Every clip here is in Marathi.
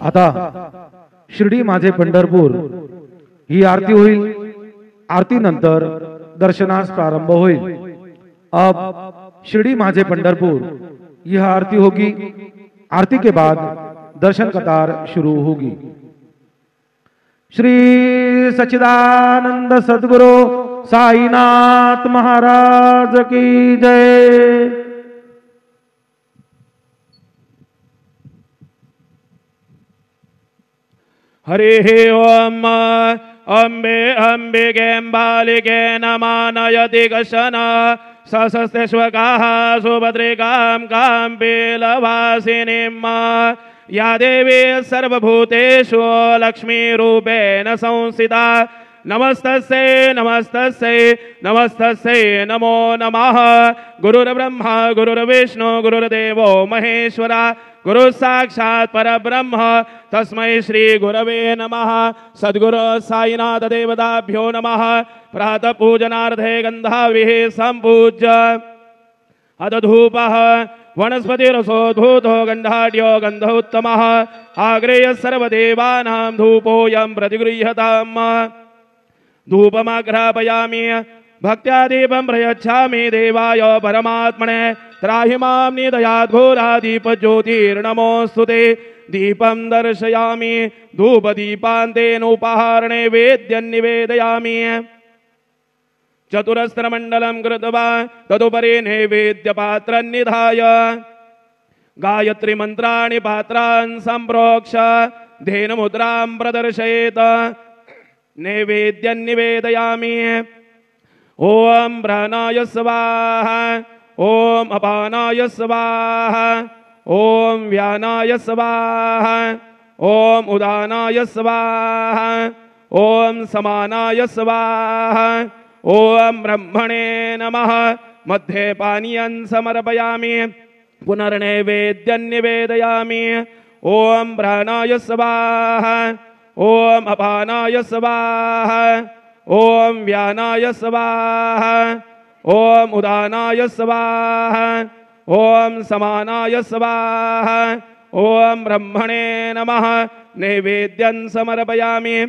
आता शिर्डी माझे पंढरपूर ही आरती होईल। आरती नंतर दर्शनास प्रारंभ होईल। अब शिर्डी माझे पंढरपुर यह आरती होगी। आरती के बाद दर्शन कतार शुरू होगी। श्री सच्चिदानंद सद्गुरु साईनाथ महाराज की जय। हरि ओम। अम्बे अम्बिके बालिके नमानयति कशन सशस्ते श्वकाः सुभद्रिकां काम्पीलवासिनीं या देवी सर्वभूतेषु लक्ष्मीरूपेण संस्थिता नमस्तस्यै नमस्तस्यै नमस्तस्यै नमो नमः। गुरुर्ब्रह्मा गुरुर्विष्णु गुरुर्देवो महेश्वरा गुरु साक्षात् परब्रह्म तस्मै श्री गुरवे नमः। सद्गुरु साईनाथ देवताभ्यो नमः। प्रातः पूजनार्थे गन्धाभिः सम्पूज्य अदधूपः वनस्पतिरसोद्भूतो गन्धाढ्यो गन्धोत्तमः आग्रेय सर्वदेवानां धूपोऽयं प्रतिगृह्यताम्। धूपमाघ्रापयामि भक्त्या दीपं प्रयच्छामि देवाय परमात्मने त्राहि मां निदयात् घोरादीपज्योतिर्नमोऽस्तुते। दीपं दर्शयामि धूपदीपान्तेन उपहारणे वेद्यं निवेदयामि। चतुरस्रमण्डलं कृत्वा तदुपरि नैवेद्यपात्रं निधाय गायत्री मन्त्राणि पात्रान् सम्प्रोक्ष धेनुमुद्रां प्रदर्शयेत्। नैवेद्यं निवेदयामि। ओम प्राणाय स्वाहा ओम अपानाय स्वाहा ओम व्यानाय स्वाहा ओम उदानाय स्वाहा ओम समानाय स्वाहा ओम ब्रह्मणे नमः। मध्ये पानीयं समर्पयामि पुनर्नैवेद्यं निवेदयामि। ओम प्राणाय स्वाहा ओम अपानाय स्वाहा ओम व्यानाय स्वाहा ओम उदानाय स्वाहा ओम समानाय स्वाहा ओम ब्रह्मणे नमः। नैवेद्यं समर्पयामि।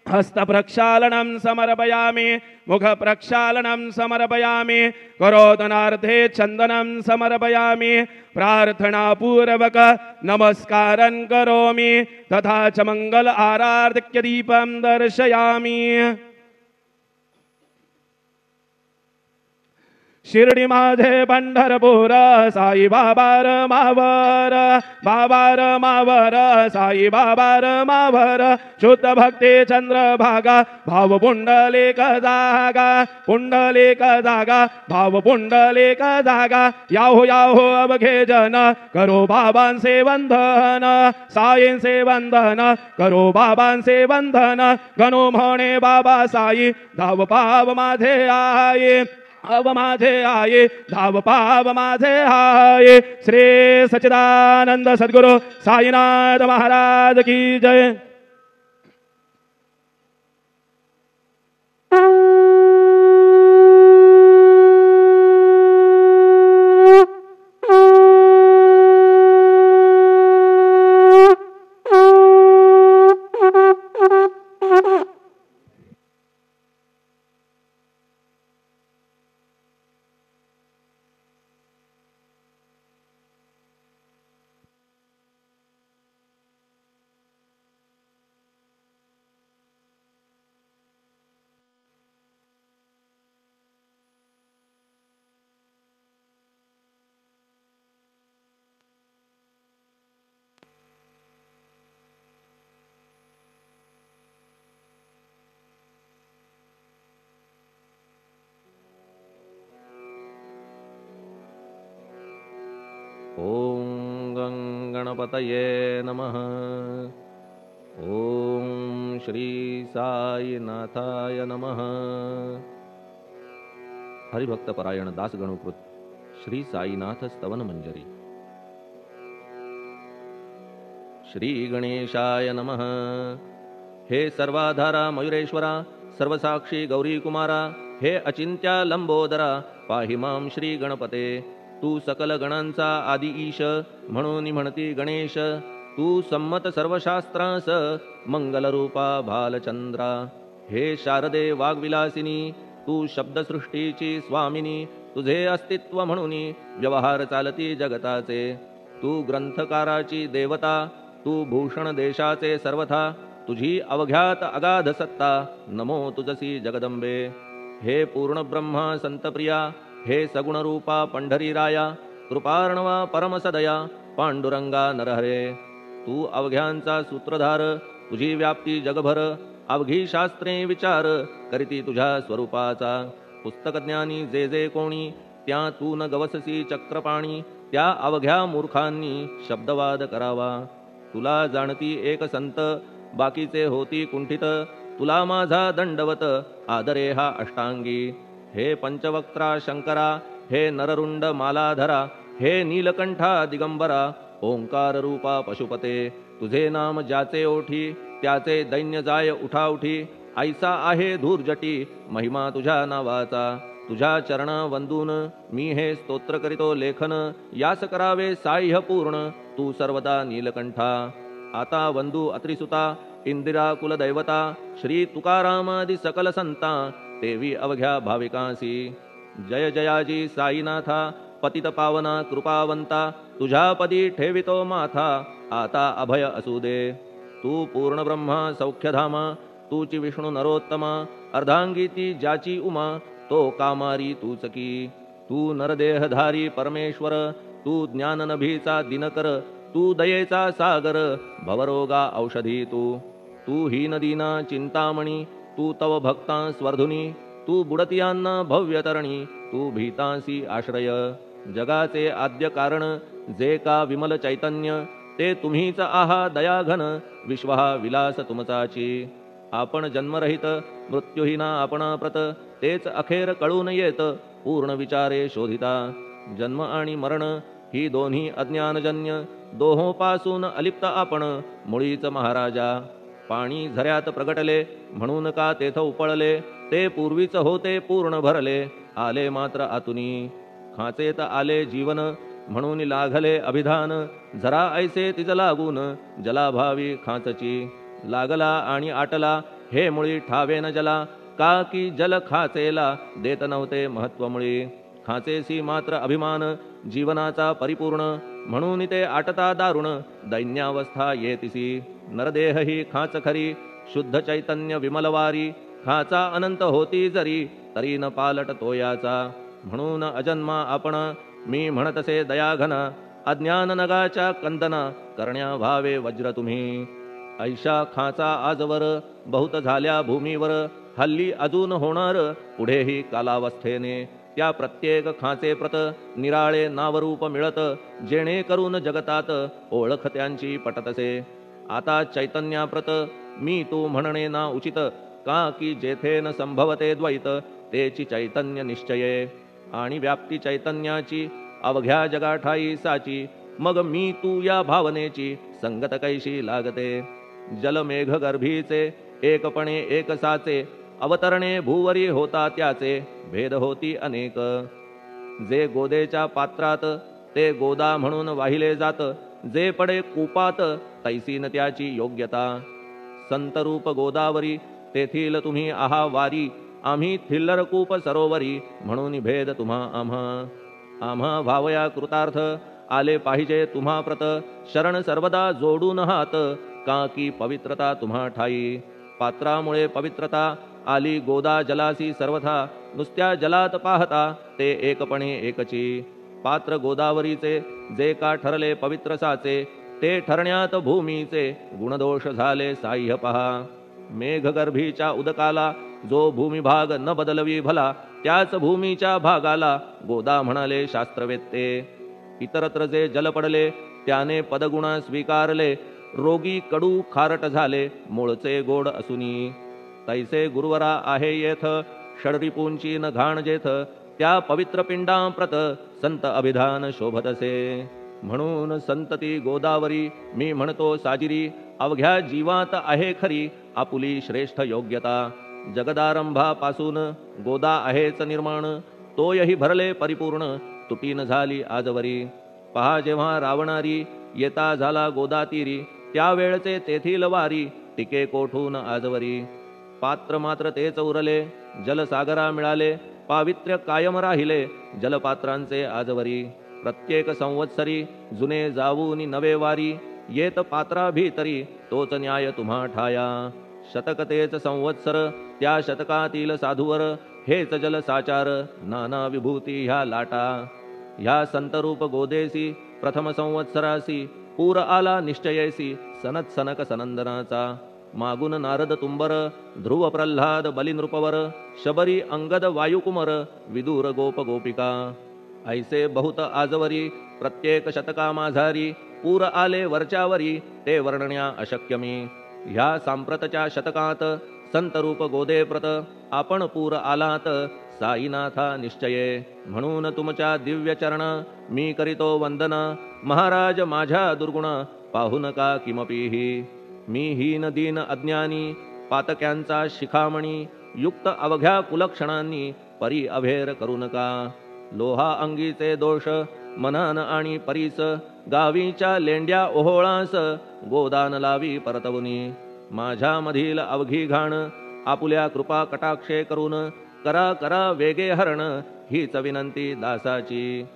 हस्तप्रक्षालनं समर्पयामि मुखप्रक्षालनं समर्पयामि करोदनार्थे चन्दनं समर्पयामि प्रार्थनापूर्वक नमस्कारं करोमि तथा च मंगल आराधक्य दीपं दर्शयामि। शिर्डी माझे पंढरपूर साई बाबा मावर बाबा मावर साई बाबा मावर शुद्ध भक्ती चंद्रभागा भाव पुंडलिक जागा पुंडलिक जागा भाव पुंडलिक जागा याहो याहो अवघे जन करो बाबांचे वंदन साईंचे वंदन करो बाबांचे वंदन गणो म्हणे बाबा साई धाव पाव माझे आई अब माझे आये धाव पाव माझे आये। श्री सच्चिदानंद सद्गुरु साईनाथ महाराज की जय। ओम गणपतये नमः। ओम श्री साईनाथाय नमः। हरिभक्त परायण दास गणुकृत श्री साईनाथ स्तवन मंजरी। श्री गणेशाय नमः। हे सर्वाधारा मयुरेश्वरा सर्वसाक्षी गौरी कुमारा हे अचिंत्या लंबोदरा पाहि मां श्री गणपते। तू सकल गणांचा आदि ईश म्हणून म्हणती गणेश तू संमत सर्वशास्त्रांस मंगलरूपा भालचंद्रा. हे शारदे वाग्विलासिनी तू शब्दसृष्टीची स्वामिनी. तुझे अस्तित्व म्हणून व्यवहार चालती जगताचे. तू ग्रंथकाराची देवता तू भूषण देशाचे सर्वथा. तुझी अवघ्यात अगाध सत्ता नमो तुझसी जगदंबे. हे पूर्ण ब्रह्मा संतप्रिया हे सगुणरूपा पंढरीराया. कृपार्णवा परमसदया पांडुरंगा नरहरे. तू अवघ्यांचा सूत्रधार तुझी व्याप्ती जगभर. अवघी शास्त्रे विचार करीती तुझ्या स्वरूपाचा. पुस्तकज्ञानी जे जे कोणी त्या तू न गवससी चक्रपाणी. त्या अवघ्या मूर्खांनी शब्दवाद करावा. तुला जाणती एक संत बाकीचे होती कुंठित. तुला माझा दंडवत आदरे हा अष्टांगी. हे पंचवक्त्रा शंकरा हे नररुंड मालाधरा. हे नीलकंठा दिगंबरा ओंकार रूपा पशुपते. तुझे नाम ज्याचे ओठी त्याचे दैन्य जाय उठाउठी. ऐसा आहे धूर्जटी महिमा तुझ्या नावाचा. तुझ्या चरण वंदून मी हे स्तोत्र करीतो लेखन. यास करावे साह्य पूर्ण तू सर्वदा नीलकंठा. आता वंदू अत्रिसुता इंदिरा कुलदैवता. श्री तुकारामादि सकल संता तेवी अवघ्या भाविकांसी. जय जयाजी साईनाथा पतित पावना कृपावंता. तुझ्या पदी ठेवितो माथा आता अभय असू दे. तू पूर्ण ब्रह्मा सौख्यधामा तूची विष्णू नरोत्तमा. अर्धांगी ती ज्याची उमा तो कामारी तूच की. तू नरदेहधारी परमेश्वर तू ज्ञाननभीचा दिनकर. तू दयेचा सागर भवरोगा औषधी तू. तू हीनदीना चिंतामणी तू तव भक्ता स्वर्धुनी. तू बुडतियांना भव्यतरणी तू भीतांसी आश्रय. जगाचे आद्य कारण जे का विमल चैतन्य ते तुम्हीच आहा दयाघन. विश्व हा विलास तुमचाची. आपण जन्मरहित मृत्यूहीना आपणा प्रत. तेच अखेर कळून येत पूर्ण विचारे शोधिता. जन्म आणि मरण ही दोन्ही अज्ञानजन्य. दोहोपासून अलिप्त आपण मुळीच महाराजा. पाणी झऱ्यात प्रगटले म्हणून का तेथ उपळले. ते पूर्वीच होते पूर्ण भरले आले मात्र आतुनी. खाचेत आले जीवन म्हणून लागले अभिधान. झरा ऐसे तिज लागून जलाभावी खाचची. लागला आणि आटला हे मुळी ठावे न जला. का की जल खाचेला देत नव्हते महत्व मुळी. खाचेसी मात्र अभिमान जीवनाचा परिपूर्ण. म्हणून ते आटता दारुण दैन्यावस्था येतिसी. नरदेह ही खाच खरी शुद्ध चैतन्य विमलवारी. खाचा अनंत होती जरी तरी न पालट तोयाचा. म्हणून अजन्मा आपण मी म्हणतसे दयाघन. अज्ञान नगाच्या कंदना करण्या व्हावे वज्र तुम्ही. ऐशा खाचा आजवर बहुत झाल्या भूमीवर. हल्ली अजून होणार पुढेही कालावस्थेने. त्या प्रत्येक खाचे प्रत निराळे नावरूप मिळत. जेणे करून जगतात ओळख त्यांची पटतसे. आता चैतन्याप्रत मी तू म्हणणे ना उचित. का की जेथे न संभवते द्वैत तेची चैतन्य निश्चये. आणि व्याप्ती चैतन्याची अवघ्या जगाठाई साची. मग मी तू या भावनेची संगत कैशी लागते. जलमेघ गर्भीचे एकपणे एक साचे. अवतरणे भूवरी होता त्याचे भेद होती अनेक. जे गोदेच्या पात्रात ते गोदा म्हणून वाहिले जात. जे पडे कूपात तैसीन त्याची योग्यता. संतरूप गोदावरी तेथील तुम्ही आहा वारी. आम्ही थिल्लर कूप सरोवरी म्हणून भेद तुम्हा आम्हा. आम्हा भावया कृतार्थ आले पाहिजे तुम्हा प्रत. शरण सर्वदा जोडून हात का की पवित्रता तुम्हा ठाई. पात्रामुळे पवित्रता आली गोदा जलासी सर्वथा. नुसत्या जलात पाहता ते एकपणे एकची. पात्र गोदावरीचे जे का ठरले पवित्र साचे. ते ठरण्यात भूमीचे गुणदोष झाले साह्य पहा. मेघगर्भीच्या उदकाला जो भूमिभाग न बदलवी भला. त्याच भूमीच्या भागाला गोदा म्हणाले शास्त्रवेत्ते. इतरत्र जे जल पडले त्याने पदगुणा स्वीकारले. रोगी कडू खारट झाले मूळचे गोड असुनी. तैसे गुरुवरा आहे येथ षडरिपूंची न घाण जेथ. त्या पवित्र पिंडांप्रत संत अभिधान शोभतसे. म्हणून संतती गोदावरी मी म्हणतो साजिरी. अवघ्या जीवात आहे खरी आपुली श्रेष्ठ योग्यता. जगदारंभापासून गोदा आहेच निर्माण. तोयही भरले परिपूर्ण तुटीन झाली आजवरी. पहा जेव्हा रावणारी येता झाला गोदातीरी, त्यावेळचे तेथील वारी टिके कोठून आजवरी. पात्र मात्र तेच उरले, जलसागरा मिळाले, पावित्र्य कायम राहिले जलपात्रांचे आजवरी. प्रत्येक संवत्सरी जुने जाऊनी नवे वारी, येत पात्रा भीतरी तोच न्याय तुम्हा ठाया. शतक तेच संवत्सर, त्या शतकातील साधूवर हेच जलसाचार, नाना विभूती ह्या लाटा. ह्या संतरूप गोदेसी प्रथम संवत्सरासी, पूर आला निश्चयेसी सनत सनक सनंदनाचा. मागून नारद तुंबर, ध्रुव प्रल्हाद बलिनृपवर, शबरी अंगद वायुकुमर, विदूर गोप गोपिका. ऐसे बहुत आजवरी प्रत्येक शतका माझारी, पूर आले वरच्यावरी ते वर्णण्या अशक्य मी. ह्या सांप्रतच्या शतकात संतरूप गोदे प्रत, आपण पूर आलात साईनाथा निश्चये. म्हणून तुमच्या दिव्य चरण मी करीतो वंदन, महाराज माझ्या दुर्गुण पाहू नका किमपीही. मी हीन दीन अज्ञानी पातक्यांचा शिखामणी, युक्त अवघ्या कुलक्षणांनी परी अभेर करू नका. लोहा अंगीचे दोष मनान आणि परीस, गावीच्या लेंड्या ओहोळास गोदान लावी परतवुनी. माझ्या मधील अवघी घाण आपुल्या कृपा कटाक्षे करून, करा करा वेगे हरण हीच विनंती दासाची.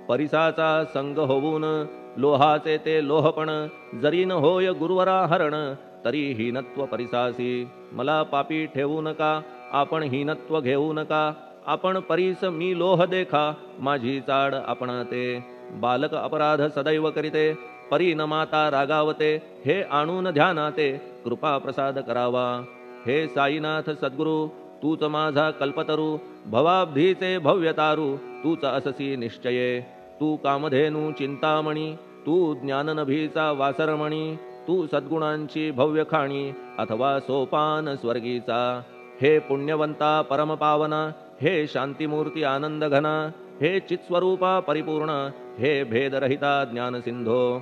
परिसाचा संग होऊन लोहाचे ते लोहपण, जरीन होय गुरुवरा हरण तरी हीनत्व परिसासी. मला पापी ठेवू नका, आपण हीनत्व घेऊ नका. आपण परीस मी लोह देखा, माझी चाड आपणाते. बालक अपराध सदैव करीते, परी न माता रागावते. हे आणून ध्यानाते कृपा प्रसाद करावा. हे साईनाथ सद्गुरु तूच माझा कल्पतरू, भवाब्धीचे भव्यतारू तूच अससी निश्चये. तू कामधेनू चिंतामणी, तू ज्ञाननभीचा वासरमणी. तू सद्गुणांची भव्य खाणी, अथवा सोपान स्वर्गीचा. हे पुण्यवंता परमपावना, हे शांतिमूर्ती आनंद घना. हे चित्स्वरूपा परिपूर्ण, हे भेदरहिता ज्ञानसिंधो.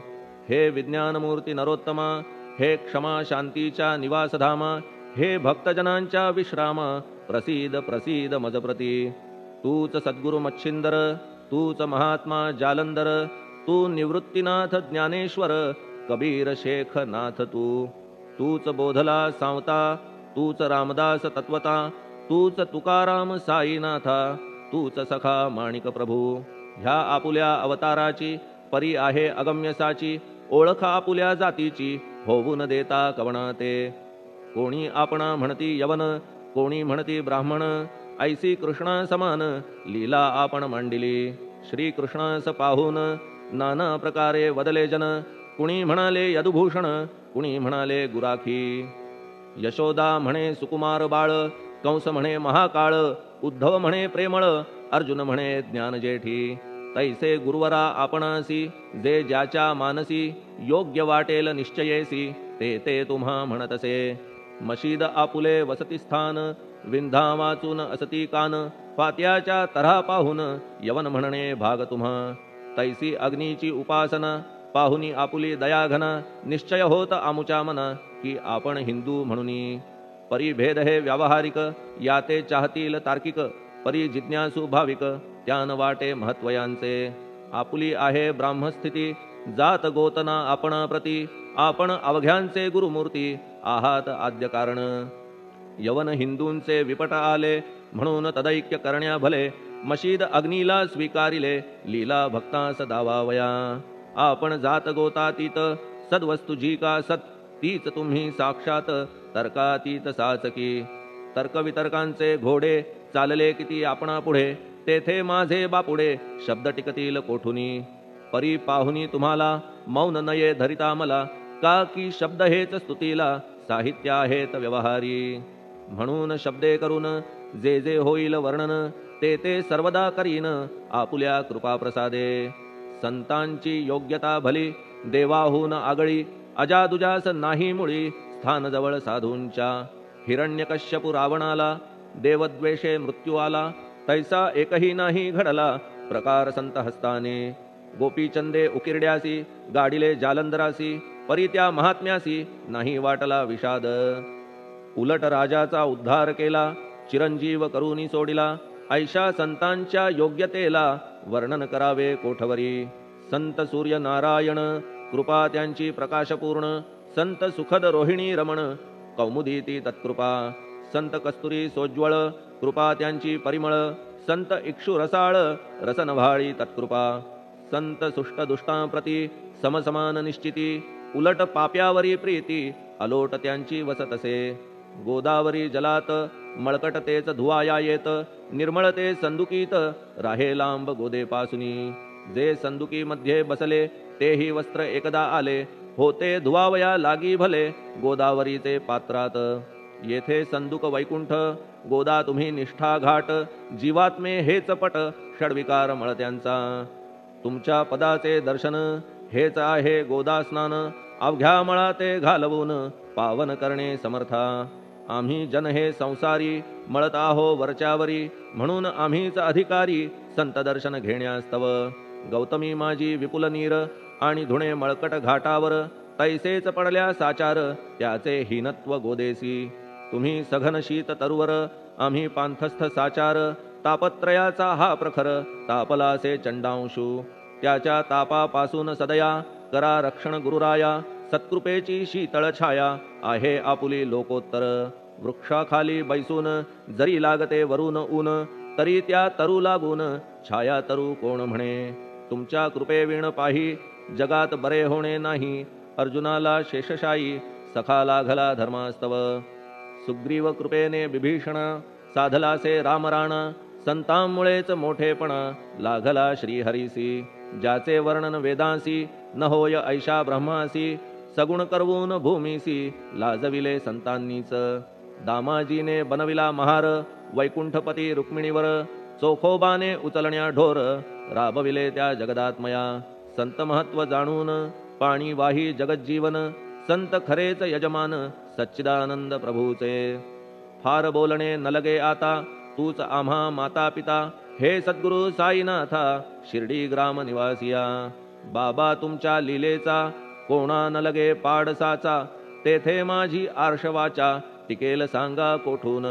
हे विज्ञानमूर्ती नरोत्तमा, हे क्षमा शांतीच्या निवासधामा. हे भक्तजनांच्या विश्रामा, प्रसीद प्रसीद मजप्रती. तूच सद्गुरु मच्छिंदर, तूच महात्मा जालंधर. तू निवृत्तीनाथ ज्ञानेश्वर, कबीर शेख नाथ तू. तूच बोधला सांवता, तूच रामदास तत्वता. तूच तुकाराम साईनाथा, तूच सखा माणिक प्रभू. ह्या आपुल्या अवताराची परी आहे अगम्यसाची. ओळख आपुल्या जातीची होऊन देता कवणाते. कोणी आपणा म्हणती यवन, कोणी म्हणती ब्राह्मण. ऐसी कृष्णा समान लीला आपण मांडिली. श्री कृष्णास पाहून नाना प्रकारे वदले जन. कुणी म्हणाले यदुभूषण, कुणी म्हणाले गुराखी. यशोदा म्हणे सुकुमार बाळ, कंस म्हणे महाकाळ. उद्धव म्हणे प्रेमळ, अर्जुन म्हणे ज्ञानजेठी. तैसे गुरुवरा आपणासी, जे ज्याच्या मानसी. योग्य वाटेल निश्चयेसी, ते ते तुम्हा म्हणतसे. मशीद आपुले वसतिस्थान, विंधा वाचून असती कान. फात्याच्या तऱ्हा पाहून यवन म्हणणे भाग तुम्हा. तैसी अग्नीची उपासना, पाहुनी आपुली दयाघना. निश्चय होत आमुच्या मना, की आपण हिंदू म्हणूनी. परिभेद हे व्यावहारिक, याते चाहतील तार्किक. परी जिज्ञासू भाविक, त्यान वाटे महत्वयांचे. आपुली आहे ब्राह्मस्थिती, जात गोतना आपणा प्रती. आपण अवघ्यांचे गुरुमूर्ती, आहात आद्य कारण. यवन हिंदूंचे विपट आले, म्हणून तदैक्य करण्या भले. मशीद अग्नीला स्वीकारिले, लीला भक्तास दावावया. आपण जात गोतातीत, सद्वस्तू जी का सत. तीच तुम्ही साक्षात तर्कातीत साचकी. तर्कवितर्कांचे घोडे चालले किती आपणा पुढे. तेथे माझे बापुडे शब्द टिकतील कोठुनी. परी पाहुनी तुम्हाला मौन नये धरिता मला. का की शब्द हेच स्तुतीला, साहित्य आहेत व्यवहारी. म्हणून शब्दे करून जे जे होईल वर्णन, ते ते सर्वदा करीन आपुल्या कृपा प्रसादे. संतांची योग्यता भली, देवाहून आगळी. अजादुजास नाही मुळी, स्थान जवळ साधूंच्या. हिरण्यकश्यपु रावणाला, देवद्वेषे मृत्यू आला. तैसा एकही नाही घडला, प्रकार संत हस्ताने. गोपीचंदे उकिरड्यासी, गाडिले जालंधरासी. परी त्या महात्म्यासी नाही वाटला विषाद. उलट राजाचा उद्धार केला, चिरंजीव करूनी सोडिला. ऐशा संतांच्या योग्यतेला वर्णन करावे कोठवरी. संत सूर्य नारायण कृपा त्यांची प्रकाशपूर्ण संत सुखद रोहिणी रमण कौमुदी ती तत्कृपा संत कस्तुरी सोज्वळ कृपा त्यांची परिमळ संत इक्षु रसाळ रसनभाळी तत्कृपा संत सुष्ट दुष्टांप्रती समसमान निश्चिती उलट पाप्यावरी प्रीती अलोट त्यांची वसतसे गोदावरी जलात मळकट तेच धुवाया येत निर्मळ ते संदुकीत राहे लांब गोदेपासुनी जे संदुकी मध्ये बसले तेही वस्त्र एकदा आले होते धुवावया लागी भले गोदावरीचे पात्रात येथे संदुक वैकुंठ गोदा तुम्ही निष्ठा घाट जीवात्मे हेच पट षडविकार मळत्यांचा तुमच्या पदाचे दर्शन हेच आहे गोदा स्नान अवघ्या मळा ते घालवून पावन करणे समर्था आम्ही जन हे संसारी मळत आहो वरच्यावरी म्हणून आम्हीच अधिकारी संत दर्शन घेण्यास्तव गौतमी माझी विपुल नीर आणि धुणे मळकट घाटावर तैसेच पडल्या साचार त्याचे हीनत्व गोदेसी तुम्ही सघन शीत तरुवर आम्ही पांथस्थ साचार तापत्रयाचा हा प्रखर तापलासे चंडांशू त्याच्या तापापासून सदया करा रक्षण गुरुराया सत्कृपेची शीतळ छाया आहे आपुली लोकोत्तर वृक्षाखाली बैसून जरी लागते वरून ऊन तरी त्या तरू लागून छाया तरू कोण म्हणे तुमच्या कृपेविण पाही जगात बरे होणे नाही अर्जुनाला शेषशायी सखा लागला धर्मास्तव सुग्रीव कृपेने बिभीषण साधलासे रामराण संतांमुळेच मोठेपणा लागला श्रीहरीसी ज्याचे वर्णन वेदांसी न होय ऐशा ब्रह्मासी सगुण करवून भूमीसी लाजविले संतांनीच दामाजीने बनविला महार वैकुंठपती रुक्मिणीवर चोखोबाने उचलण्या ढोर राबविले त्या जगदात्मया संत महत्व जाणून पाणी वाही जगज्जीवन संत खरेच यजमान सच्चिदानंद प्रभूचे फार बोलणे न लगे आता तूच आम्हा माता पिता हे सद्गुरु साईनाथा शिर्डी ग्राम निवासिया बाबा तुमच्या लीलेचा कोणा न लगे पाडसाचा तेथे माझी आर्षवाचा टिकेल सांगा कोठून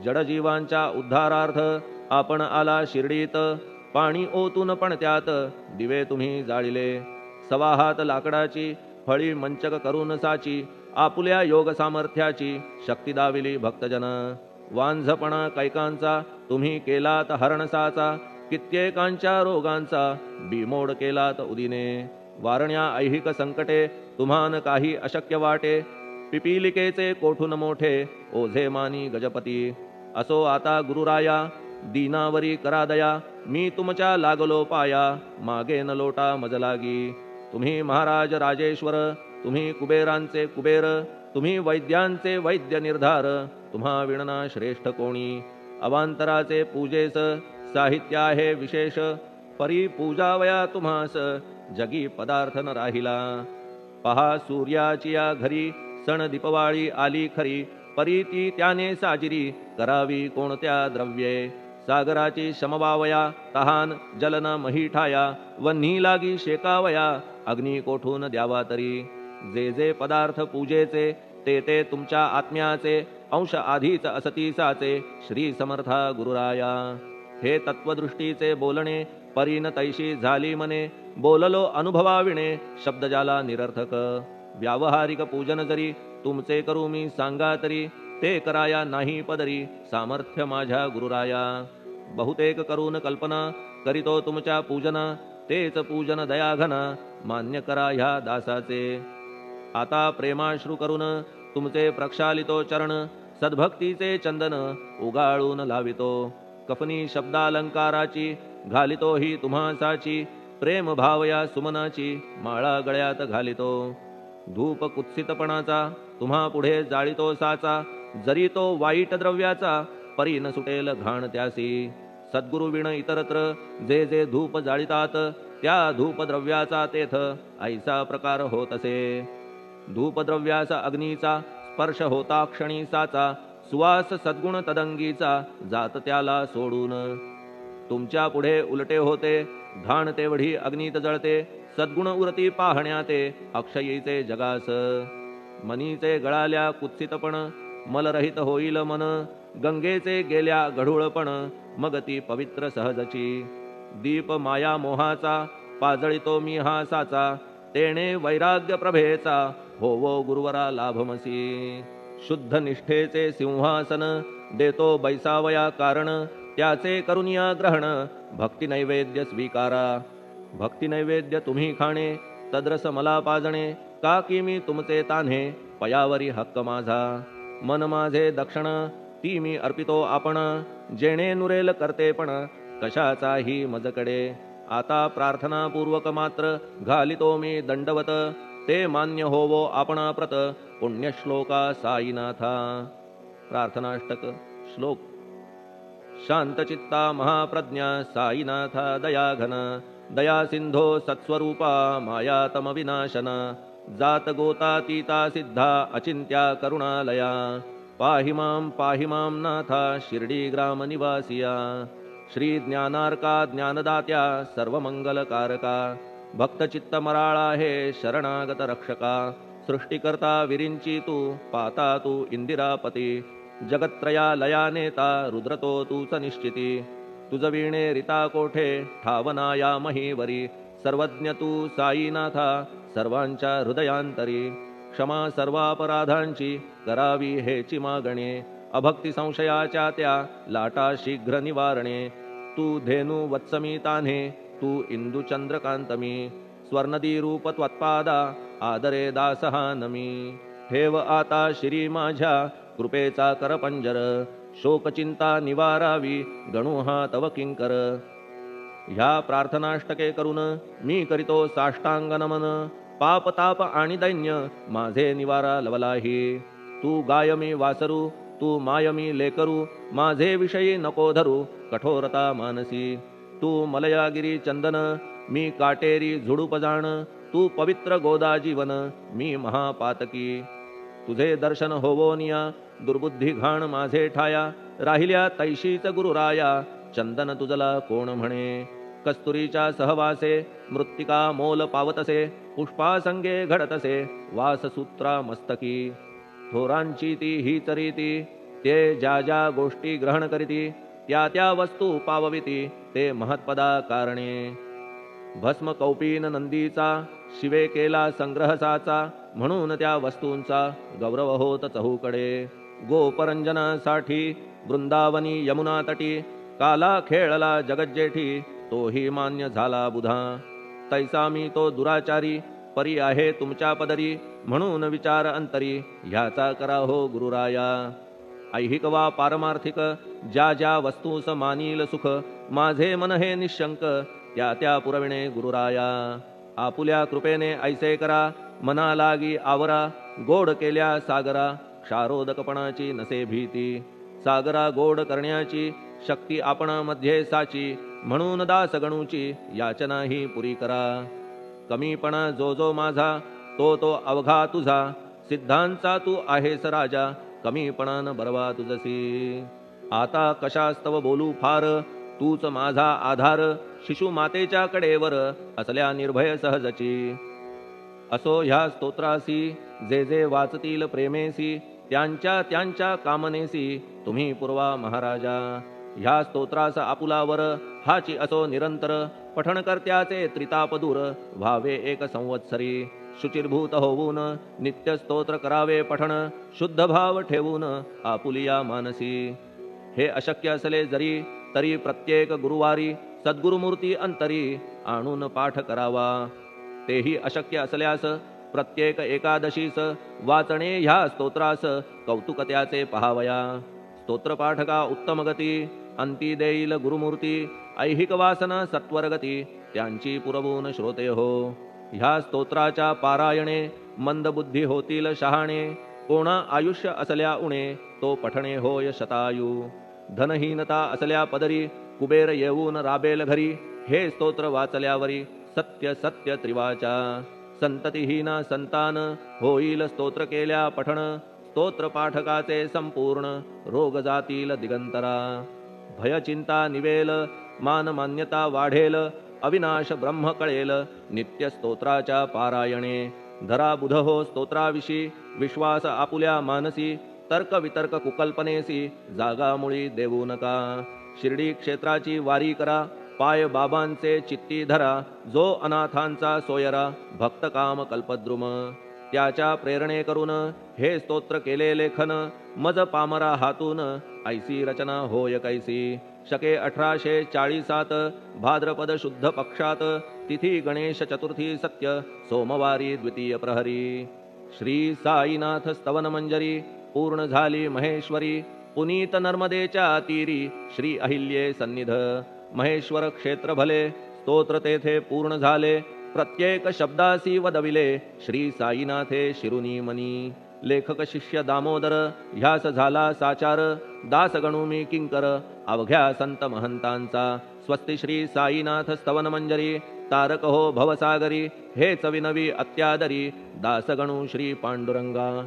जडजीवांच्या उद्धारार्थ आपण आला शिर्डीत पाणी ओतून पण त्यात दिवे तुम्ही जाळिले सवा हात लाकडाची फळी मंचक करून साची आपुल्या योग सामर्थ्याची शक्ती दाविली भक्तजन वांझपणा कैकांचा तुम्ही केलात हरणसाचा कित्येकांच्या रोगांचा बिमोड केलात उदिने वारण्या ऐहिक संकटे तुम्हान काही अशक्य वाटे पिपीलिकेचे कोठून मोठे ओझे मानी गजपती असो आता गुरुराया दीनावरी करा दया मी तुमच्या लागलो पाया मागे न लोटा मज लागी तुम्ही महाराज राजेश्वर तुम्ही कुबेरांचे कुबेर तुम्ही वैद्यांचे वैद्य निर्धार तुम्हा विणना श्रेष्ठ कोणी अवांतराचे पूजेस साहित्य आहे विशेष परी पूजावया तुम्हास जगी पदार्थ न राहिला पहा सूर्याची या घरी सण दीपवाळी आली खरी परी ती त्याने साजिरी करावी कोणत्या द्रव्ये सागराची शमवावया तहान जलन मही ठाया वन्ही लागी शेकावया अग्नी कोठून द्यावा तरी जे जे पदार्थ पूजेचे ते ते तुमच्या आत्म्याचे अंश आधीच असतीसाचे श्री समर्था गुरुराया हे तत्वदृष्टीचे बोलणे परीन तैशी झाली मने बोललो अनुभवाविणे शब्द जाला निरर्थक व्यावहारिक पूजन जरी तुमचे करू मी सांगा तरी ते कराया नाही पदरी सामर्थ्य माझ्या गुरुराया बहुतेक करून कल्पना करीतो तुमच्या पूजना तेच पूजन दयाघना मान्य करा ह्या दासाचे आता प्रेमाश्रू करून तुमचे प्रक्षालितो चरण सद्भक्तीचे चंदन उगाळून लावितो कफनी शब्दालंकाराची घालितो ही तुम्हासाची प्रेम भावया सुमनाची माळा गळ्यात घालितो धूप कुत्सितपणाचा तुम्हा पुढे जाळितो साचा जरी तो वाईट द्रव्याचा परी न सुटेल घाण त्यासी सद्गुरु विण इतरत्र जे जे धूप जाळितात त्या धूप द्रव्याचा तेथ ऐसा प्रकार होत असे धूपद्रव्याचा अग्नीचा स्पर्श होता क्षणी साचा सुवास सद्गुण तदंगीचा जात त्याला सोडून तुमच्या पुढे उलटे होते घाण तेवढी अग्नीत जळते सद्गुण उरती पाहण्याते अक्षयीचे जगास मनीचे गळाल्या कुत्सितपण मलरहित होईल मन गंगेचे गेल्या गढूळपण मग ती पवित्र सहजची दीप माया मोहाचा पाजळितो मी हा साचा तेणे वैराग्य प्रभेचा होवो गुरुवरा लाभमसी शुद्ध निष्ठेचे सिंहासन देतो बैसावया कारण त्याचे करुनिया ग्रहण भक्ती नैवेद्य स्वीकारा भक्ती नैवेद्य तुम्ही खाणे तद्रस मला पाजणे का की मी तुमचे तान्हे पयावरी हक्क माझा मन माझे दक्षिण ती मी अर्पितो आपण जेणे नुरेल करतेपण कशाचाही मजकडे आता प्रार्थनापूर्वक मात्र घालितो मी दंडवत ते मान्य होवो आपणाप्रत पुण्यश्लोका साईनाथा प्रार्थनाष्टक श्लोक शांतचित्ता महाप्रज्ञा साईनाथा दयाघन दया सिंधो सत्स्वरूपा मायातम विनाशन जात गोतातीता सिद्धा अचिंत्या करुणालया पाहि मां नाथा शिर्डी ग्राम निवासिया श्री ज्ञानार्का ज्ञानदात्या सर्वमंगलकारका भक्तचित्त मराळा हे शरणागत रक्षका सृष्टिकर्ता विरिंची तू पाता तू इंदिरापती जगत्त्रया लया नेता रुद्रतो तूच निश्चिती तुझ वीणे रिता कोठे ठावनाया महीवरी सर्वज्ञ तू साईनाथा सर्वांच्या हृदयांतरी क्षमा सर्वापराधांची करावी हेची मागणे अभक्ती संशयाच्या त्या लाटा शीघ्र निवारणे तू धेनु वत्समी तान्हे तू इंदू चंद्रकांतमी स्वर्णदी रूप त्वत्पादा आदरे दासहा नमी ठेव आता श्री माझ्या कृपेचा करपंजर शोकचिंता निवारावी गणू हा तव किंकर ह्या प्रार्थनाष्टके करून मी करीतो साष्टांग नमन पाप ताप आणि दैन्य माझे निवारा लवलाही तू गाय मी वासरू तू माय मी लेकरू माझे विषयी नको धरू कठोरता मानसी तू मलयागिरी चंदन मी काटेरी झुडूप जाण तू पवित्र गोदा जीवन मी महापातकी तुझे दर्शन होवोनिया दुर्बुद्धी घाण माझे ठाया राहिल्या तैशीच गुरुराया चंदन तुझला कोण म्हणे कस्तुरीच्या सहवासे मृत्तिका मोल पावतसे पुष्पासंगे घडतसे वाससूत्रा मस्तकी थोरांची ती हीच रीती ते ज्या ज्या गोष्टी ग्रहण करीती त्या त्या वस्तू पावविती ते महत्पदा कारणे भस्म कौपीन नंदीचा शिवे केला संग्रहसाचा म्हणून त्या वस्तूंचा गौरव होत चहूकडे गोपरंजनासाठी वृंदावनी यमुना तटी काला खेळला जगज्जेठी तोही मान्य झाला बुधा तैसा मी तो दुराचारी परी आहे तुमच्या पदरी म्हणून विचार अंतरी ह्याचा करा हो गुरुराया ऐहिक वा पारमार्थिक ज्या ज्या वस्तूस मानील सुख माझे मन हे निशंक त्या त्या पुरविणे गुरुराया आपुल्या कृपेने ऐसे करा मना लागी आवरा गोड केल्या सागरा क्षारोदकपणाची नसे भीती सागरा गोड करण्याची शक्ती आपणामध्ये साची म्हणून दास गणूची याचना ही पुरी करा कमीपणा जो जो माझा तो तो अवघा तुझा सिद्धांचा तू आहेस राजा कमीपणान बरवा तुझसी आता कशास्तव बोलू फार तूच माझा आधार शिशु मातेच्या कडेवर असल्या निर्भय सहजची असो ह्या स्तोत्रासी जे जे वाचतील प्रेमेसी त्यांच्या त्यांच्या कामनेसी तुम्ही पूर्वा महाराजा ह्या स्तोत्रास आपुलावर हाची असो निरंतर पठणकर्त्याचे त्रिताप दूर व्हावे एक संवत्सरी शुचिर्भूत होऊन नित्य स्तोत्र करावे पठण शुद्ध भाव ठेवून आपुलिया मानसी हे अशक्य असले जरी तरी प्रत्येक गुरुवारी सद्गुरुमूर्ती अंतरी आणून पाठ करावा तेही अशक्य असल्यास प्रत्येक एकादशीस वाचणे ह्या स्तोत्रास कौतुक त्याचे पहावया स्तोत्रपाठका उत्तम गती अंती देईल गुरुमूर्ती ऐहिक वासना सत्वरगती त्यांची पुरवून श्रोते हो ह्या स्तोत्राच्या पारायणे मंदबुद्धी होतील शहाणे कोणा आयुष्य असल्या उणे तो पठणे होय शतायू धनहीनता असल्या पदरी कुबेर येऊन राबेल घरी हे स्तोत्र वाचल्यावरी सत्य सत्य त्रिवाचा संततिहीना संतान होईल स्तोत्र केल्या पठण स्तोत्र पाठकाचे संपूर्ण रोग जातील दिगंतरा भय चिंता निवेल मान मान्यता वाढेल अविनाश ब्रह्म कळेल नित्य स्तोत्राच्या पारायणे धरा बुध हो स्तोत्राविषयी विश्वास आपुल्या मानसी तर्क वितर्क कुकल्पनेसी जागा मुळी देऊ नका शिर्डी क्षेत्राची वारी करा पाय बाबांचे चित्ती धरा, जो अनाथांचा सोयरा, भक्त काम कल्पद्रुम. त्याच्या प्रेरणे करून हे स्तोत्र केले लेखन, मज पामरा हातून ऐसी रचना होय कैसी. शके 1840 भाद्रपद शुद्ध पक्षात, तिथी गणेश चतुर्थी सत्य, सोमवारी द्वितीय प्रहरी. श्री साईनाथ स्तवन मंजरी पूर्ण झाली महेश्वरी, पुनीत नर्मदेच्या तीरी श्री अहिल्ये सन्निध. महेश्वर क्षेत्र भले स्तोत्र तेथे पूर्ण झाले, प्रत्येक शब्दासी वदविले श्री साईनाथे शिरुनी मनी. लेखक शिष्य दामोदर ह्यास झाला साचार, दास गणू मी किंकर अवघ्या संत महंतांचा. स्वस्ति श्री साईनाथ स्तवन मंजरी, तारक हो भवसागरी, हेच विनवी अत्यादरी, दास गणू श्री पांडुरंगा.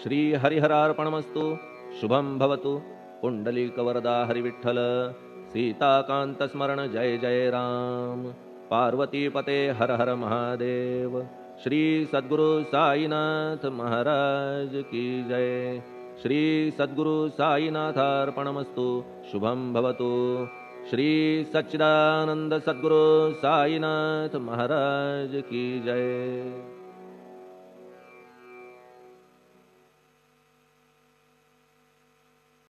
श्री हरिहरार्पणमस्तु. शुभम भवतु. पुंडलिक वरदा हरिविठ्ठल. सीताकांत स्मरण जय जय राम. पार्वती पते हर हर महादेव. श्री सद्गुरु साईनाथ महाराज की जय. श्री सद्गुरु साईनाथार्पणमस्तु. शुभम भवतु. श्री सच्चिदानंद सद्गुरु साईनाथ महाराज की जय.